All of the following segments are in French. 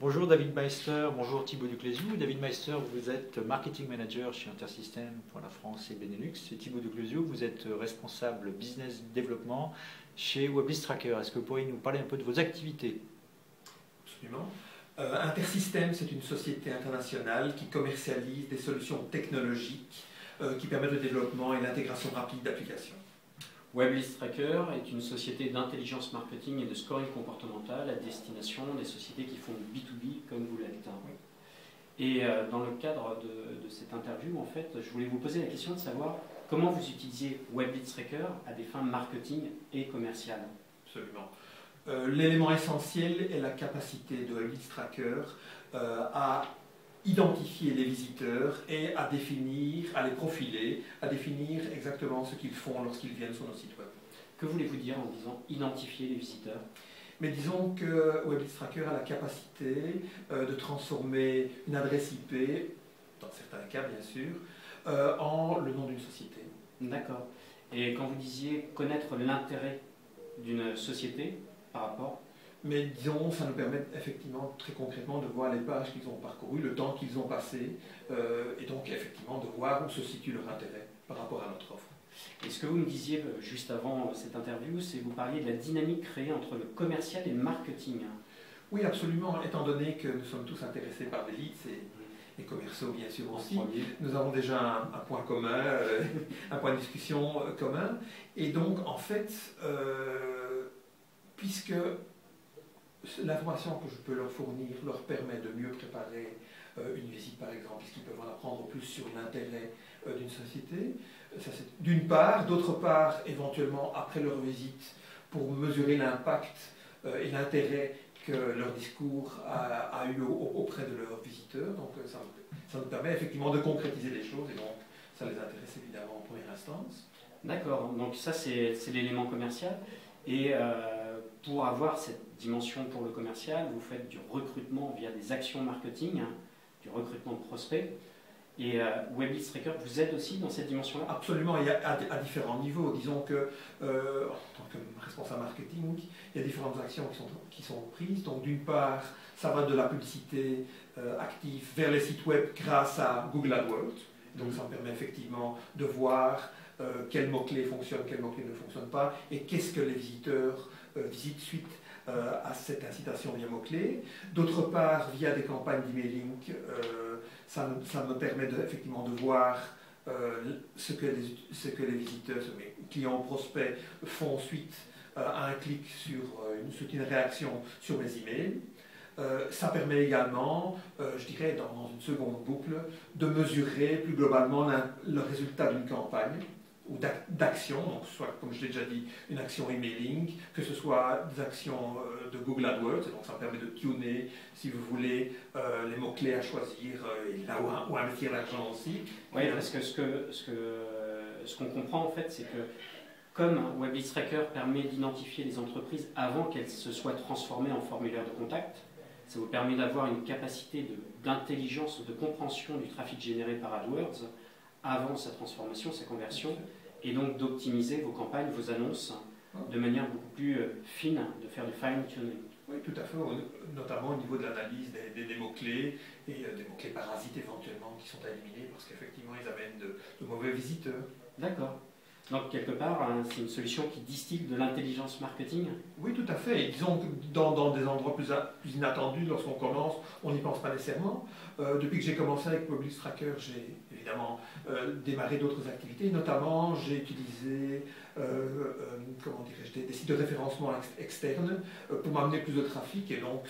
Bonjour David Meister, bonjour Thibaut Ducléziou. David Meister, vous êtes marketing manager chez Intersystem pour la France et Benelux. Et Thibaut Ducléziou, vous êtes responsable business développement chez Weblis Tracker. Est-ce que vous pourriez nous parler un peu de vos activités? Absolument. Intersystem, c'est une société internationale qui commercialise des solutions technologiques qui permettent le développement et l'intégration rapide d'applications. Weblis Tracker est une société d'intelligence marketing et de scoring comportemental à destination des sociétés qui font du B2B comme vous l'êtes. Et dans le cadre de cette interview, en fait, je voulais vous poser la question de savoir comment vous utilisiez Weblis Tracker à des fins marketing et commerciales. Absolument. L'élément essentiel est la capacité de Weblis Tracker à identifier les visiteurs et à définir, à les profiler, à définir exactement ce qu'ils font lorsqu'ils viennent sur notre site web. Que voulez-vous dire en disant identifier les visiteurs? Mais disons que Weblis Tracker a la capacité de transformer une adresse IP, dans certains cas bien sûr, en le nom d'une société. D'accord. Et quand vous disiez connaître l'intérêt d'une société par rapport... Mais disons, ça nous permet effectivement très concrètement de voir les pages qu'ils ont parcourues, le temps qu'ils ont passé, et donc effectivement de voir où se situe leur intérêt par rapport à notre offre. Et ce que vous me disiez juste avant cette interview, c'est que vous parliez de la dynamique créée entre le commercial et le marketing. Oui, absolument, étant donné que nous sommes tous intéressés par des leads et les commerciaux bien sûr aussi, nous avons déjà un point commun, un point de discussion commun, et donc en fait, puisque l'information que je peux leur fournir leur permet de mieux préparer une visite par exemple, puisqu'ils peuvent en apprendre plus sur l'intérêt d'une société. Ça, d'une part, d'autre part, éventuellement après leur visite, pour mesurer l'impact et l'intérêt que leur discours a eu auprès de leurs visiteurs. Donc ça nous permet effectivement de concrétiser les choses et donc ça les intéresse évidemment en première instance. D'accord, donc ça c'est l'élément commercial. Et pour avoir cette dimension pour le commercial, vous faites du recrutement via des actions marketing, du recrutement de prospects. Et Weblis Tracker vous aide aussi dans cette dimension-là? Absolument, il y a à différents niveaux. Disons que, en tant que responsable marketing, il y a différentes actions qui sont prises. Donc d'une part, ça va de la publicité active vers les sites web grâce à Google AdWords. Donc ça me permet effectivement de voir quels mots-clés fonctionnent, quels mots-clés ne fonctionnent pas, et qu'est-ce que les visiteurs visitent suite à cette incitation via mots-clés. D'autre part, via des campagnes d'emailing, ça me permet effectivement de voir ce que les visiteurs, mes clients prospects font suite à un clic sur une réaction sur mes emails. Ça permet également, je dirais dans une seconde boucle, de mesurer plus globalement le résultat d'une campagne ou d'action, donc soit, comme je l'ai déjà dit, une action emailing, que ce soit des actions de Google AdWords, donc ça permet de tuner, si vous voulez, les mots-clés à choisir, et là où investir l'argent aussi. Oui, parce que ce qu'on comprend en fait, c'est que comme Weblis Tracker permet d'identifier les entreprises avant qu'elles se soient transformées en formulaire de contact, ça vous permet d'avoir une capacité d'intelligence, de compréhension du trafic généré par AdWords avant sa transformation, sa conversion, et donc d'optimiser vos campagnes, vos annonces de manière beaucoup plus fine, de faire du fine-tuning. Oui, tout à fait, notamment au niveau de l'analyse des mots-clés et des mots-clés parasites éventuellement qui sont à éliminer parce qu'effectivement ils amènent de mauvais visiteurs. D'accord. Donc quelque part, c'est une solution qui distille de l'intelligence marketing? Oui, tout à fait. Et disons que dans des endroits plus inattendus, lorsqu'on commence, on n'y pense pas nécessairement. Depuis que j'ai commencé avec Weblis Tracker, j'ai évidemment démarré d'autres activités. Notamment, j'ai utilisé comment dirais-je, des sites de référencement externes pour m'amener plus de trafic. Et donc,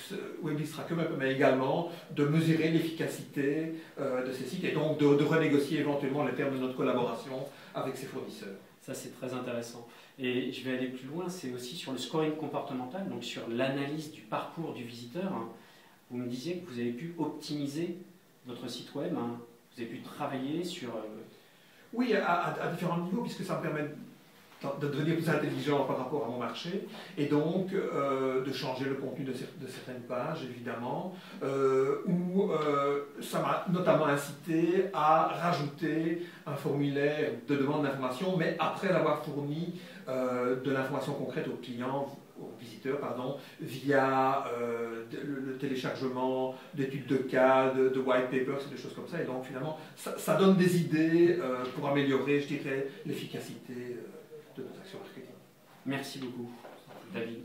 Weblis Tracker me permet également de mesurer l'efficacité de ces sites et donc de renégocier éventuellement les termes de notre collaboration avec ses fournisseurs. Ça, c'est très intéressant. Et je vais aller plus loin, c'est aussi sur le scoring comportemental, donc sur l'analyse du parcours du visiteur. Vous me disiez que vous avez pu optimiser votre site web, vous avez pu travailler sur... Oui, à différents niveaux, puisque ça me permet de devenir plus intelligent par rapport à mon marché, et donc de changer le contenu de certaines pages, évidemment, où ça m'a notamment incité à rajouter un formulaire de demande d'information, mais après l'avoir fourni de l'information concrète au client aux visiteurs, pardon, via le téléchargement d'études de cas, de white papers, des choses comme ça. Et donc finalement, ça donne des idées pour améliorer, je dirais, l'efficacité de notre action marketing. Merci beaucoup, David.